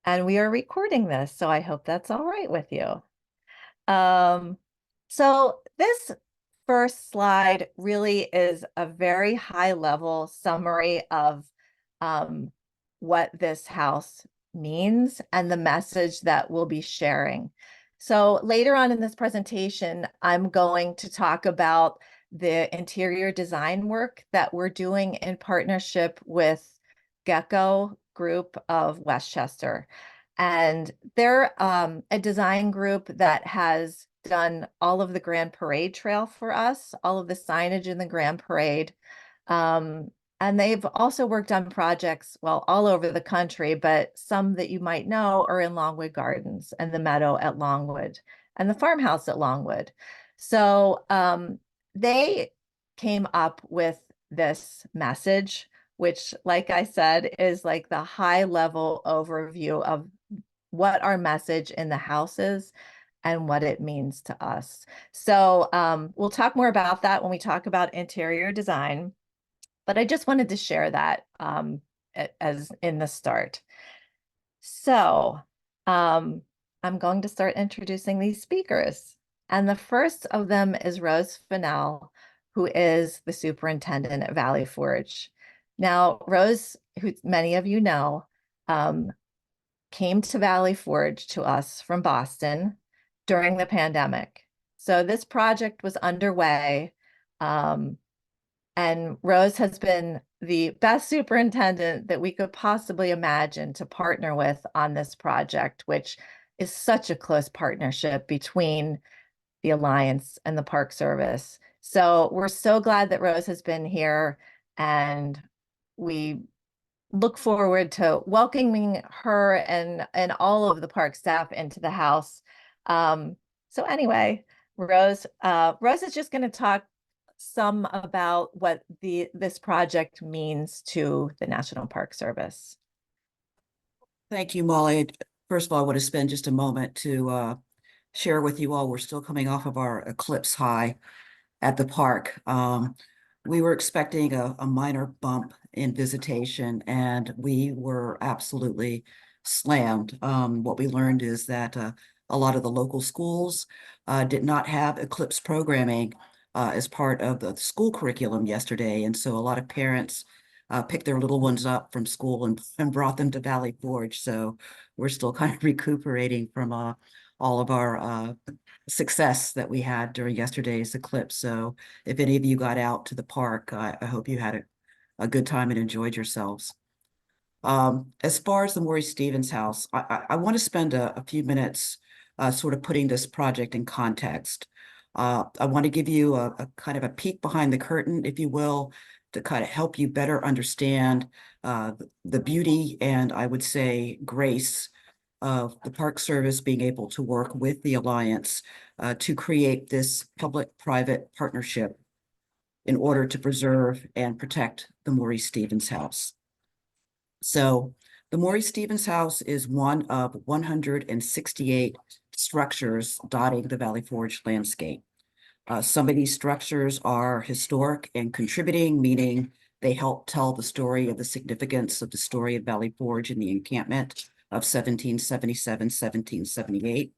and we are recording this, so I hope that's all right with you. Um, so this first slide really is a very high level summary of um, what this house means and the message that we'll be sharing. So later on in this presentation, I'm going to talk about the interior design work that we're doing in partnership with Gecko Group of Westchester. And they're a design group that has done all of the Grand Parade Trail for us, all of the signage in the Grand Parade. Um, and they've also worked on projects, well, all over the country, but some that you might know are in Longwood Gardens and the meadow at Longwood and the farmhouse at Longwood. So they came up with this message, which, like I said, is like the high level overview of what our message in the house is and what it means to us. So we'll talk more about that when we talk about interior design, but I just wanted to share that as in the start. So I'm going to start introducing these speakers. And the first of them is Rose Finel, who is the superintendent at Valley Forge. Now, Rose, who many of you know, came to Valley Forge to us from Boston during the pandemic. So this project was underway, and Rose has been the best superintendent that we could possibly imagine to partner with on this project, which is such a close partnership between the Alliance and the Park Service. So we're so glad that Rose has been here, and we look forward to welcoming her and all of the park staff into the house. So anyway, Rose is just going to talk some about what this project means to the National Park Service. Thank you, Molly. First of all, I want to spend just a moment to share with you all. We're still coming off of our eclipse high at the park. We were expecting a minor bump in visitation, and we were absolutely slammed. What we learned is that a lot of the local schools did not have eclipse programming as part of the school curriculum yesterday. And so a lot of parents picked their little ones up from school and brought them to Valley Forge. So we're still kind of recuperating from all of our success that we had during yesterday's eclipse. So if any of you got out to the park, I hope you had a good time and enjoyed yourselves. As far as the Maurice Stephens House, I want to spend a few minutes sort of putting this project in context. I want to give you a kind of a peek behind the curtain, if you will, to kind of help you better understand the beauty and, I would say, grace of the Park Service being able to work with the Alliance to create this public-private partnership in order to preserve and protect the Maurice Stephens House. So the Maurice Stephens House is one of 168 structures dotting the Valley Forge landscape. Some of these structures are historic and contributing, meaning they help tell the story of the significance of the story of Valley Forge and the encampment of 1777, 1778.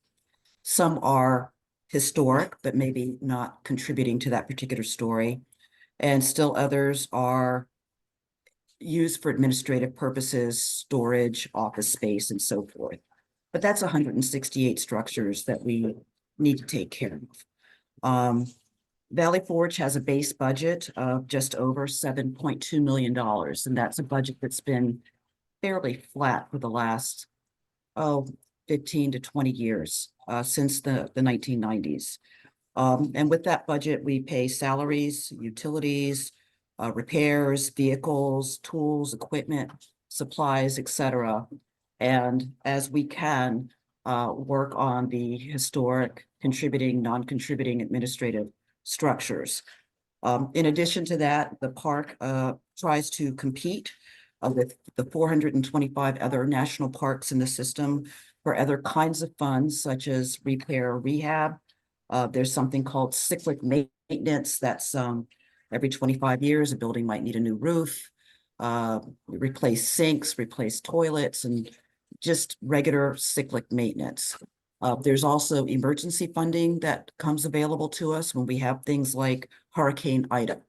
Some are historic, but maybe not contributing to that particular story. And still others are used for administrative purposes, storage, office space, and so forth. But that's 168 structures that we need to take care of. Valley Forge has a base budget of just over $7.2 million, and that's a budget that's been fairly flat for the last 15 to 20 years since the 1990s. And with that budget, we pay salaries, utilities, repairs, vehicles, tools, equipment, supplies, etc. And as we can work on the historic, contributing, non-contributing administrative structures. In addition to that, the park tries to compete with the 425 other national parks in the system for other kinds of funds, such as repair, rehab. There's something called cyclic maintenance. That's every 25 years, a building might need a new roof, replace sinks, replace toilets, and just regular cyclic maintenance. There's also emergency funding that comes available to us when we have things like Hurricane Ida,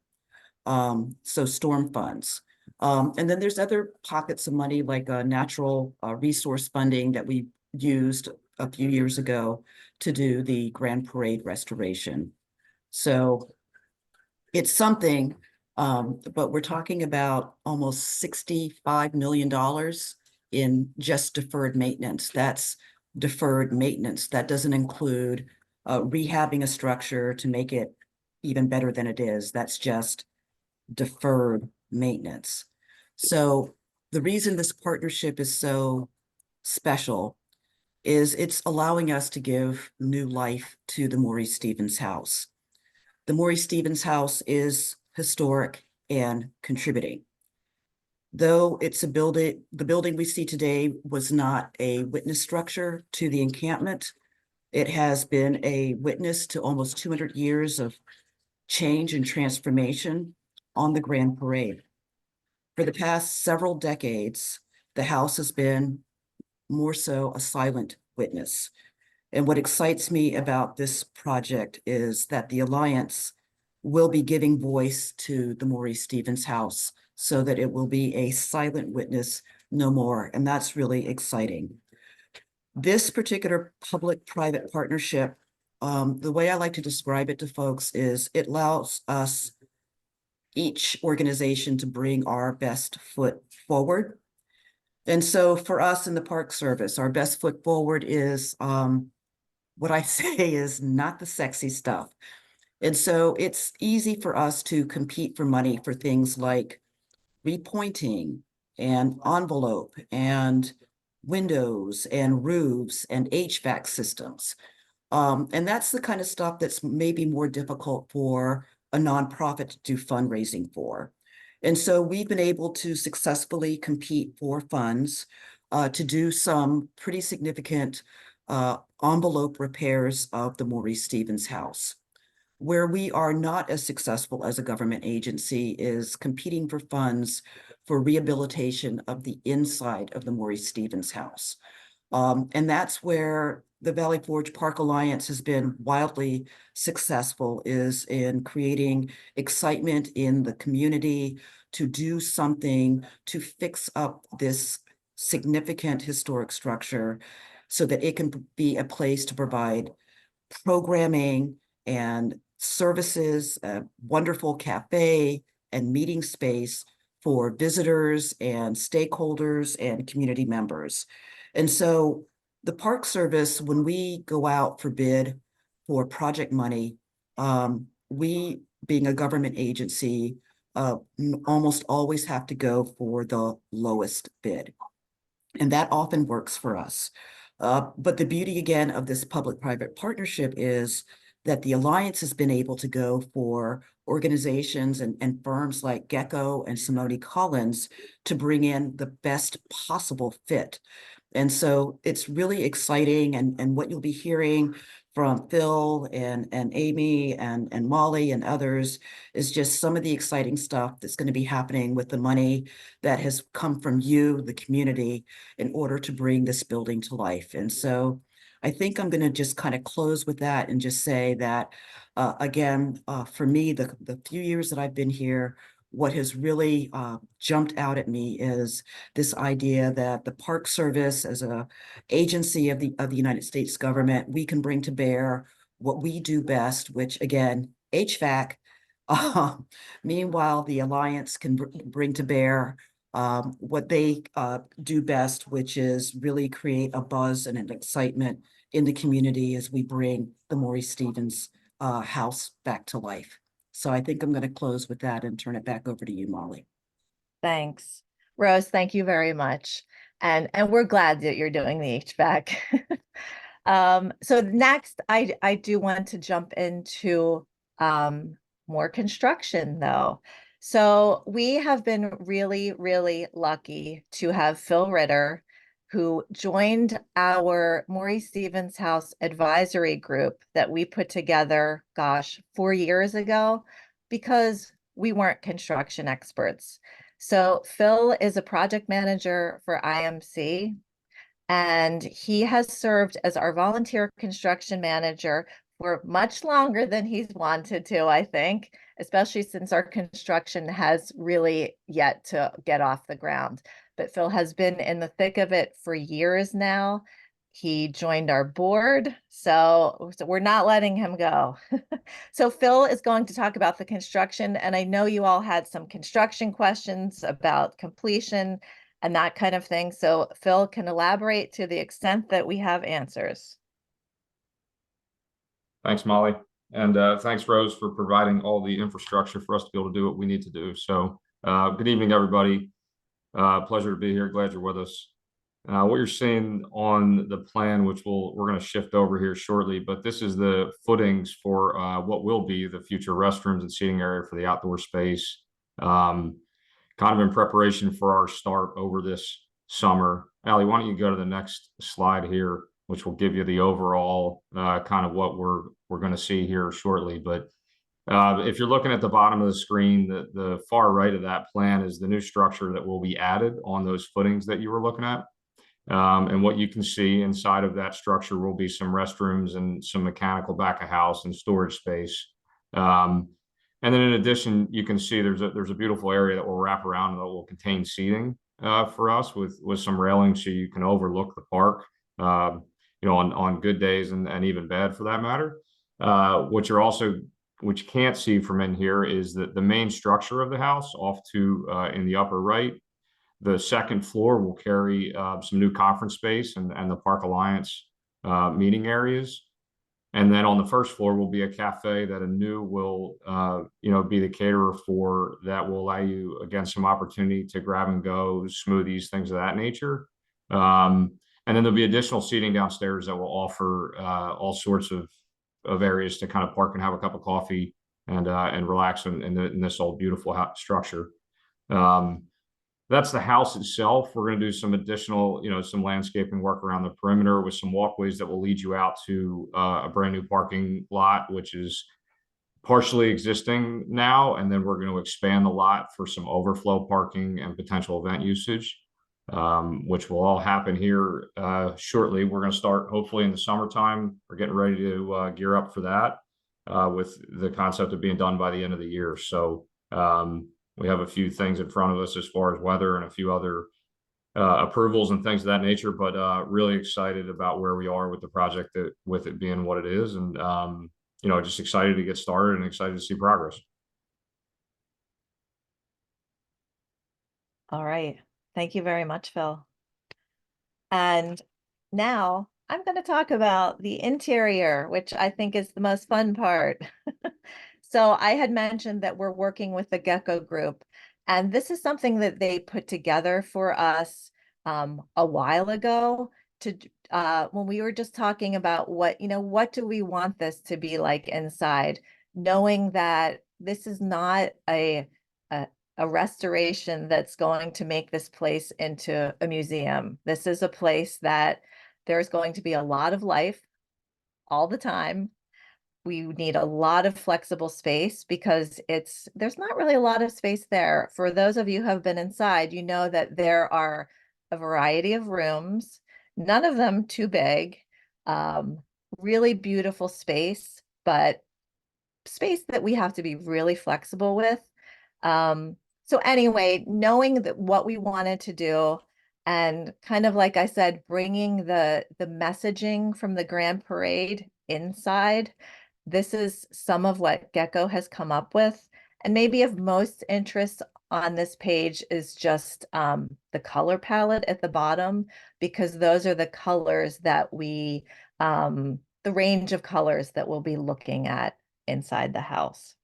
so storm funds. And then there's other pockets of money like natural resource funding that we used a few years ago to do the Grand Parade restoration. So it's something, but we're talking about almost $65 million in just deferred maintenance. That's deferred maintenance. That doesn't include rehabbing a structure to make it even better than it is. That's just deferred maintenance. So the reason this partnership is so special is it's allowing us to give new life to the Maurice Stephens House. The Maurice Stephens House is historic and contributing. Though it's a building, the building we see today was not a witness structure to the encampment. It has been a witness to almost 200 years of change and transformation on the Grand Parade. For the past several decades, the house has been more so a silent witness. And what excites me about this project is that the Alliance will be giving voice to the Maurice Stephens House so that it will be a silent witness no more. And that's really exciting. This particular public-private partnership, the way I like to describe it to folks is it allows us, each organization, to bring our best foot forward. And so for us in the Park Service, our best foot forward is what I say is not the sexy stuff. And so it's easy for us to compete for money for things like repointing and envelope and windows and roofs and HVAC systems. And that's the kind of stuff that's maybe more difficult for a nonprofit to do fundraising for. And so we've been able to successfully compete for funds to do some pretty significant envelope repairs of the Maurice Stephens House. Where we are not as successful as a government agency is competing for funds for rehabilitation of the inside of the Maurice Stephens House. And that's where the Valley Forge Park Alliance has been wildly successful, is in creating excitement in the community to do something to fix up this significant historic structure so that it can be a place to provide programming and services, a wonderful cafe and meeting space for visitors and stakeholders and community members. And so the Park Service, when we go out for bid for project money, we, being a government agency, almost always have to go for the lowest bid. And that often works for us. But the beauty, again, of this public-private partnership is that the Alliance has been able to go for organizations and firms like Gecko and Simone Collins to bring in the best possible fit. And so it's really exciting. And what you'll be hearing from Phil and Amy and Molly and others is just some of the exciting stuff that's going to be happening with the money that has come from you, the community, in order to bring this building to life. And so I think I'm going to just kind of close with that and just say that, again, for me, the few years that I've been here, what has really jumped out at me is this idea that the Park Service, as a agency of the United States government, we can bring to bear what we do best, which, again, HVAC. Meanwhile, the Alliance can bring to bear what they do best, which is really create a buzz and an excitement in the community as we bring the Maurice Stephens House back to life. So I think I'm going to close with that and turn it back over to you, Molly. Thanks. Rose, thank you very much. And we're glad that you're doing the HVAC. So next, I do want to jump into more construction though. So we have been really, really lucky to have Phil Ritter, who joined our Maurice Stephens House advisory group that we put together, gosh, 4 years ago, because we weren't construction experts. So Phil is a project manager for IMC. and he has served as our volunteer construction manager for much longer than he's wanted to, I think, especially since our construction has really yet to get off the ground. But Phil has been in the thick of it for years now. He joined our board, so we're not letting him go. So Phil is going to talk about the construction, and I know you all had some construction questions about completion and that kind of thing. So Phil can elaborate to the extent that we have answers. Thanks, Molly. And thanks, Rose, for providing all the infrastructure for us to be able to do what we need to do. So good evening, everybody. Pleasure to be here. Glad you're with us. What you're seeing on the plan, which we're going to shift over here shortly, but this is the footings for what will be the future restrooms and seating area for the outdoor space. Kind of in preparation for our start over this summer. Allie, why don't you go to the next slide here, which will give you the overall kind of what we're going to see here shortly. But if you're looking at the bottom of the screen, the far right of that plan is the new structure that will be added on those footings that you were looking at. And what you can see inside of that structure will be some restrooms and some mechanical back of house and storage space. And then in addition, you can see there's a beautiful area that will wrap around and that will contain seating for us with some railing so you can overlook the park, on good days and even bad for that matter. What you can't see from in here is that the main structure of the house off to in the upper right. The second floor will carry some new conference space and the Park Alliance meeting areas. And then on the first floor will be a cafe that Anu will, be the caterer for, that will allow you, again, some opportunity to grab and go, smoothies, things of that nature. And then there'll be additional seating downstairs that will offer all sorts of areas to kind of park and have a cup of coffee and relax in this old beautiful structure. That's the house itself. We're going to do some additional, some landscaping work around the perimeter with some walkways that will lead you out to a brand new parking lot, which is partially existing now. And then we're going to expand the lot for some overflow parking and potential event usage, which will all happen here shortly. We're going to start hopefully in the summertime. We're getting ready to gear up for that with the concept of being done by the end of the year. So, we have a few things in front of us as far as weather and a few other approvals and things of that nature, but really excited about where we are with the project, with it being what it is, and just excited to get started and excited to see progress. All right. Thank you very much, Phil. And now I'm going to talk about the interior, which I think is the most fun part. So I had mentioned that we're working with the Gecko Group, and this is something that they put together for us a while ago to when we were just talking about what do we want this to be like inside, knowing that this is not a restoration that's going to make this place into a museum. This is a place that there's going to be a lot of life all the time. We need a lot of flexible space because there's not really a lot of space there. For those of you who have been inside, you know that there are a variety of rooms, none of them too big, really beautiful space, but space that we have to be really flexible with. So anyway, knowing that what we wanted to do, and kind of like I said, bringing the messaging from the Grand Parade inside, this is some of what Gecko has come up with. And maybe of most interest on this page is just the color palette at the bottom, because those are the colors that the range of colors that we'll be looking at inside the house.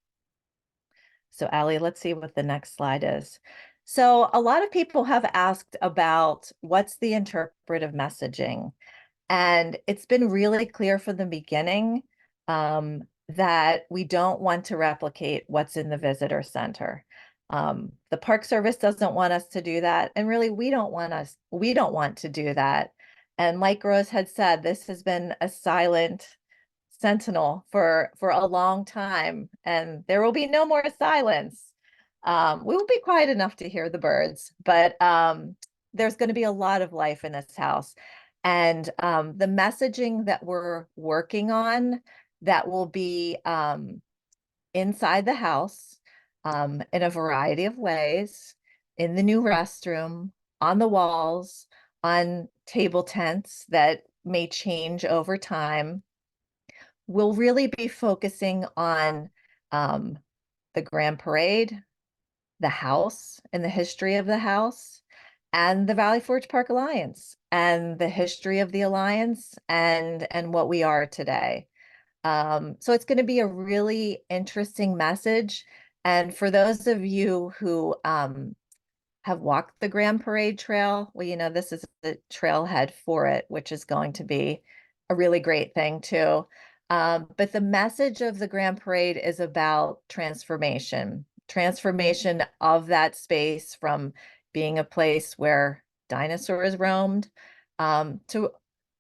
So Allie, let's see what the next slide is. So a lot of people have asked about what's the interpretive messaging. And it's been really clear from the beginning that we don't want to replicate what's in the visitor center. The Park Service doesn't want us to do that. And really, we don't want to do that. And like Rose had said, this has been a silent sentinel for a long time, and there will be no more silence. We will be quiet enough to hear the birds, but there's going to be a lot of life in this house. And the messaging that we're working on that will be inside the house in a variety of ways, in the new restroom, on the walls, on table tents that may change over time. We'll really be focusing on the Grand Parade, the house and the history of the house, and the Valley Forge Park Alliance and the history of the Alliance and what we are today. So it's going to be a really interesting message. And for those of you who have walked the Grand Parade Trail, well, you know, this is the trailhead for it, which is going to be a really great thing too. But the message of the Grand Parade is about transformation of that space from being a place where dinosaurs roamed to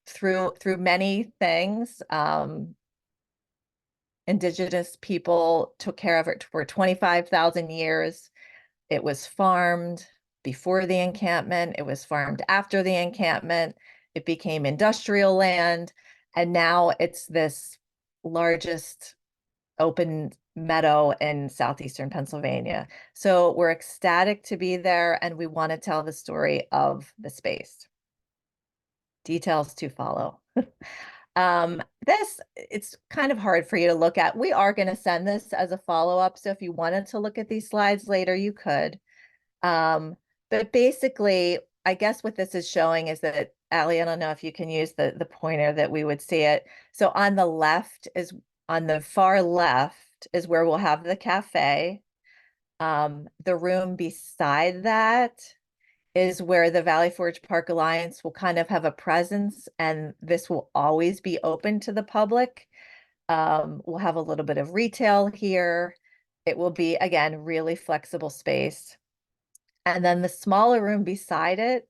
through many things. Indigenous people took care of it for 25,000 years. It was farmed before the encampment. It was farmed after the encampment. It became industrial land. And now it's this largest open meadow in southeastern Pennsylvania. So we're ecstatic to be there, and we want to tell the story of the space. Details to follow. It's kind of hard for you to look at. We are going to send this as a follow-up. So if you wanted to look at these slides later, you could. But basically, I guess what this is showing is that, Allie, I don't know if you can use the pointer that we would see it. So on the far left is where we'll have the cafe. The room beside that is where the Valley Forge Park Alliance will kind of have a presence, and this will always be open to the public. We'll have a little bit of retail here. It will be, again, really flexible space. And then the smaller room beside it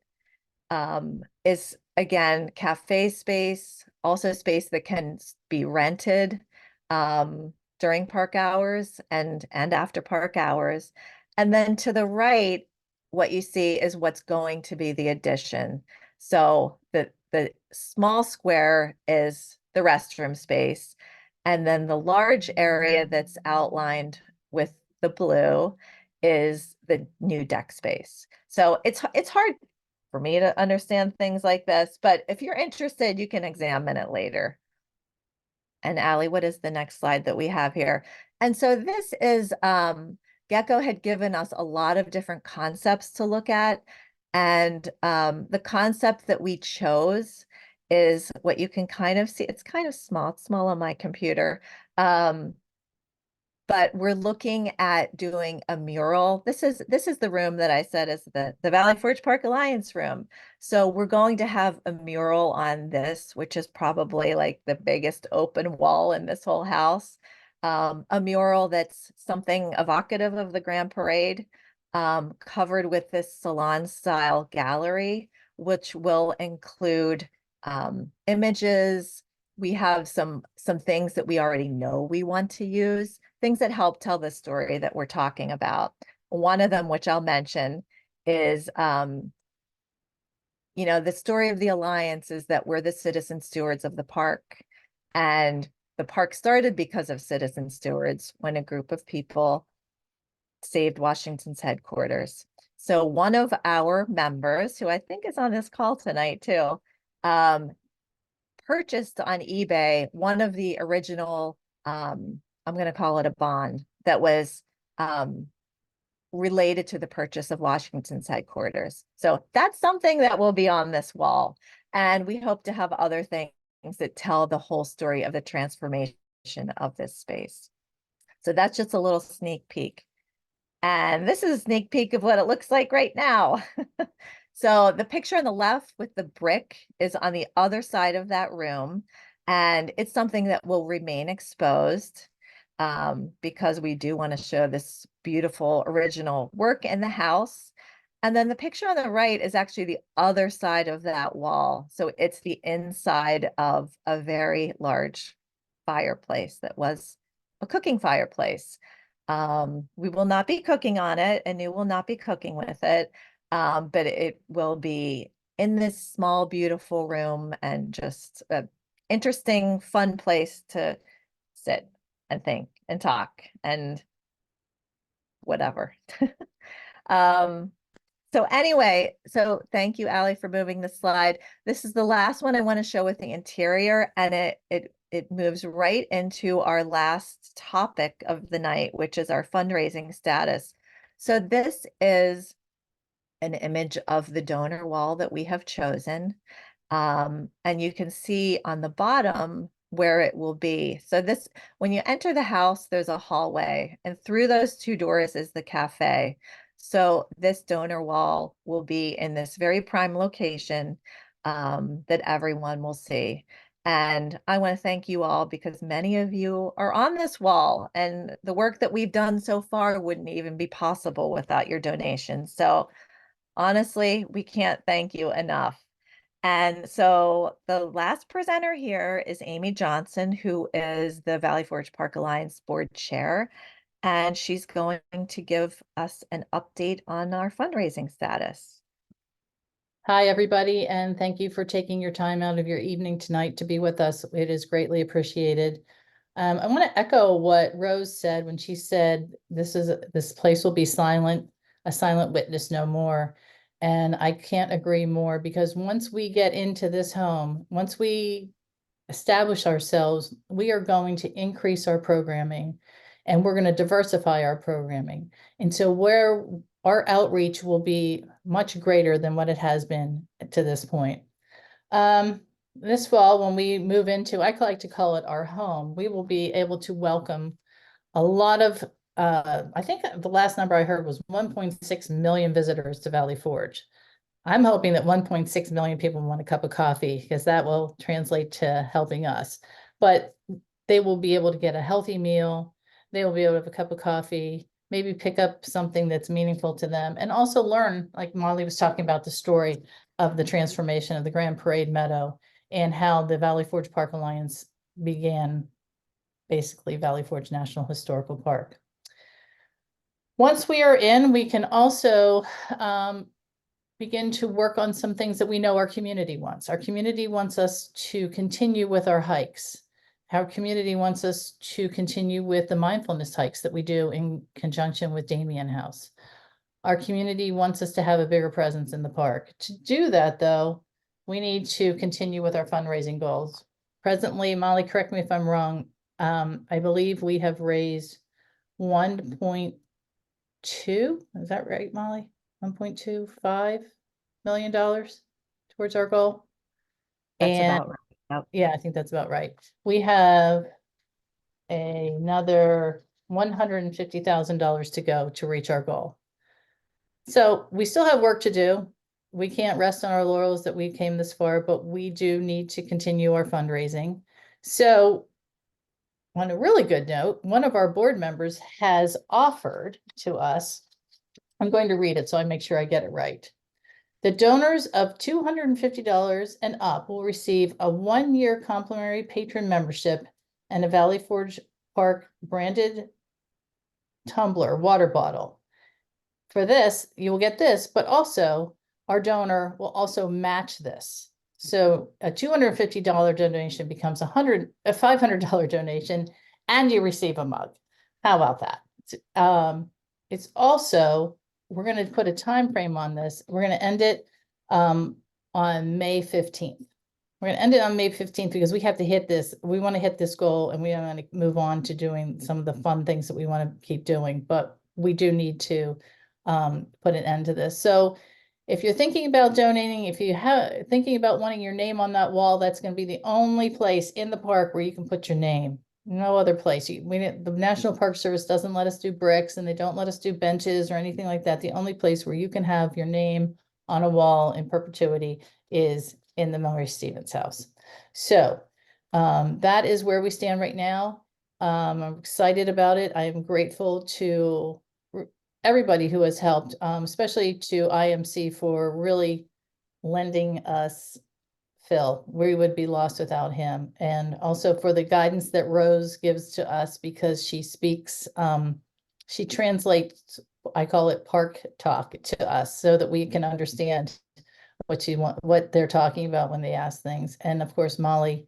is, again, cafe space, also space that can be rented during park hours and after park hours. And then to the right, what you see is what's going to be the addition. So the small square is the restroom space. And then the large area that's outlined with the blue is the new deck space. So it's hard for me to understand things like this, but if you're interested, you can examine it later. And Allie, what is the next slide that we have here? And so this is, Gecko had given us a lot of different concepts to look at. And the concept that we chose is what you can kind of see. It's kind of small. It's small on my computer. But we're looking at doing a mural. This is the room that I said is the Valley Forge Park Alliance room. So we're going to have a mural on this, which is probably like the biggest open wall in this whole house. A mural that's something evocative of the Grand Parade, covered with this salon style gallery, which will include images. We have some things that we already know we want to use, things that help tell the story that we're talking about. One of them, which I'll mention, is, you know, the story of the Alliance is that we're the citizen stewards of the park. And the park started because of citizen stewards when a group of people saved Washington's headquarters. So one of our members, who I think is on this call tonight too, purchased on eBay one of the original, I'm going to call it a bond that was related to the purchase of Washington's headquarters. So that's something that will be on this wall. And we hope to have other things that tell the whole story of the transformation of this space. So that's just a little sneak peek. And this is a sneak peek of what it looks like right now. So the picture on the left with the brick is on the other side of that room. And it's something that will remain exposed because we do want to show this beautiful original work in the house. And then the picture on the right is actually the other side of that wall. So it's the inside of a very large fireplace that was a cooking fireplace. We will not be cooking on it, and you will not be cooking with it. But it will be in this small, beautiful room and just a interesting, fun place to sit and think and talk and whatever. Um, so anyway, so thank you, Allie, for moving the slide. This is the last one I want to show with the interior, and it moves right into our last topic of the night, which is our fundraising status. So this is an image of the donor wall that we have chosen. And you can see on the bottom where it will be. So this, when you enter the house, there's a hallway, and through those two doors is the cafe. So this donor wall will be in this very prime location that everyone will see. And I want to thank you all because many of you are on this wall, and the work that we've done so far wouldn't even be possible without your donations. So honestly, we can't thank you enough. And so the last presenter here is Amy Johnson, who is the Valley Forge Park Alliance Board Chair, and she's going to give us an update on our fundraising status. Hi, everybody, and thank you for taking your time out of your evening tonight to be with us. It is greatly appreciated. I want to echo what Rose said when she said this place will be silent, a silent witness no more. And I can't agree more, because once we get into this home, once we establish ourselves, we are going to increase our programming, and we're going to diversify our programming. And so where our outreach will be much greater than what it has been to this point. This fall, when we move into, I like to call it our home, we will be able to welcome a lot of, I think the last number I heard was 1.6 million visitors to Valley Forge. I'm hoping that 1.6 million people want a cup of coffee, because that will translate to helping us. But they will be able to get a healthy meal. They will be able to have a cup of coffee, maybe pick up something that's meaningful to them, and also learn, like Molly was talking about, the story of the transformation of the Grand Parade Meadow and how the Valley Forge Park Alliance began, basically Valley Forge National Historical Park. Once we are in, we can also begin to work on some things that we know our community wants. Our community wants us to continue with our hikes. Our community wants us to continue with the mindfulness hikes that we do in conjunction with Damien House. Our community wants us to have a bigger presence in the park. To do that, though, we need to continue with our fundraising goals. Presently, Molly, correct me if I'm wrong, I believe we have raised 1.2, is that right, Molly? $1.25 million towards our goal. That's And about right. Yep. yeah, I think that's about right. We have another $150,000 to go to reach our goal. So we still have work to do. We can't rest on our laurels that we came this far, but we do need to continue our fundraising. So on a really good note, one of our board members has offered to us, I'm going to read it so I make sure I get it right. The donors of $250 and up will receive a 1-year complimentary patron membership and a Valley Forge Park branded tumbler water bottle. For this, you will get this, but also our donor will also match this. So a $250 donation becomes a $500 donation, and you receive a mug. How about that? It's also, we're going to put a time frame on this. We're going to end it on May 15th. We're going to end it on May 15th because we have to hit this. We want to hit this goal, and we want to move on to doing some of the fun things that we want to keep doing. But we do need to put an end to this. So if you're thinking about donating, if you have thinking about wanting your name on that wall, that's going to be the only place in the park where you can put your name. No other place. The National Park Service doesn't let us do bricks, and they don't let us do benches or anything like that. The only place where you can have your name on a wall in perpetuity is in the Maurice Stephens House. So that is where we stand right now. I'm excited about it. I am grateful to everybody who has helped, especially to IMC for really lending us Phil. We would be lost without him. And also for the guidance that Rose gives to us, because she speaks, she translates, I call it park talk, to us so that we can understand what they're talking about when they ask things. And of course, Molly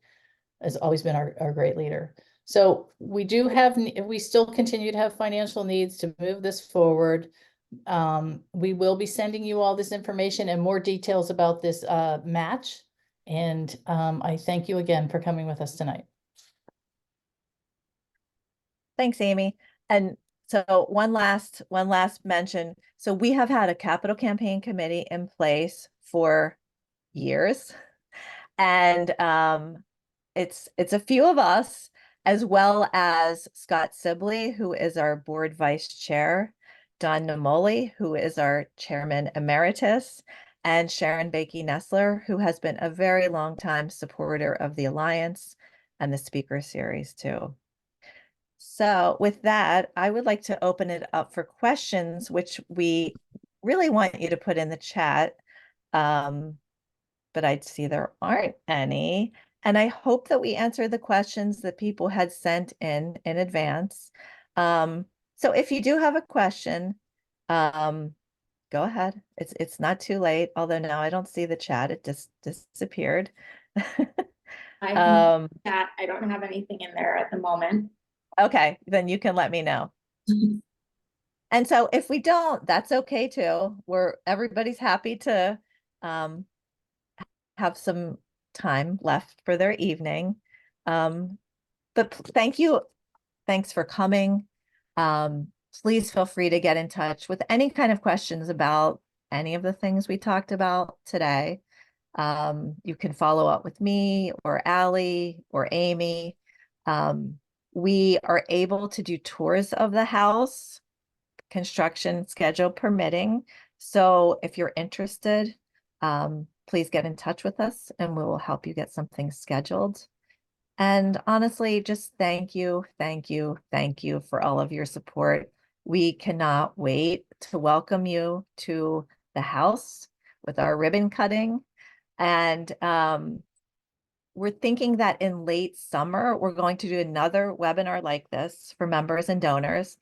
has always been our great leader. So we still continue to have financial needs to move this forward. We will be sending you all this information and more details about this match. And I thank you again for coming with us tonight. Thanks, Amy. And so one last mention. So we have had a capital campaign committee in place for years. And it's a few of us, as well as Scott Sibley, who is our board vice chair, Don Namoli, who is our chairman emeritus, and Sharon Bakey Nestler, who has been a very long time supporter of the Alliance and the speaker series too. So with that, I would like to open it up for questions, which we really want you to put in the chat. But I'd see there aren't any. And I hope that we answer the questions that people had sent in advance. So if you do have a question, go ahead. It's not too late, although now I don't see the chat. It just disappeared. I don't have anything in there at the moment. Okay, then you can let me know. And so if we don't, that's okay too. Everybody's happy to have some time left for their evening. But thank you. Thanks for coming. Please feel free to get in touch with any kind of questions about any of the things we talked about today. You can follow up with me or Allie or Amy. We are able to do tours of the house, construction schedule permitting. So if you're interested, please get in touch with us and we will help you get something scheduled. And honestly, just thank you for all of your support. We cannot wait to welcome you to the house with our ribbon cutting. And we're thinking that in late summer, we're going to do another webinar like this for members and donors.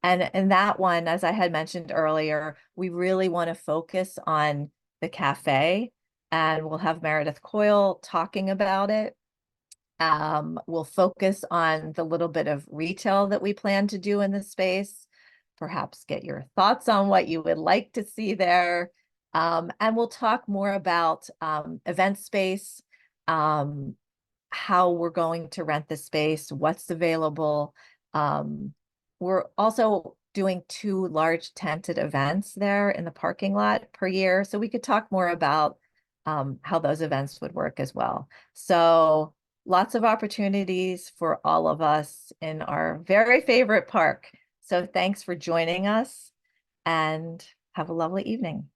And in that one, as I had mentioned earlier, we really want to focus on the cafe, and we'll have Meredith Coyle talking about it. We'll focus on the little bit of retail that we plan to do in the space, perhaps get your thoughts on what you would like to see there. And we'll talk more about event space, how we're going to rent the space, what's available. We're also doing 2 large tented events there in the parking lot per year. So we could talk more about how those events would work as well. So lots of opportunities for all of us in our very favorite park. So thanks for joining us and have a lovely evening.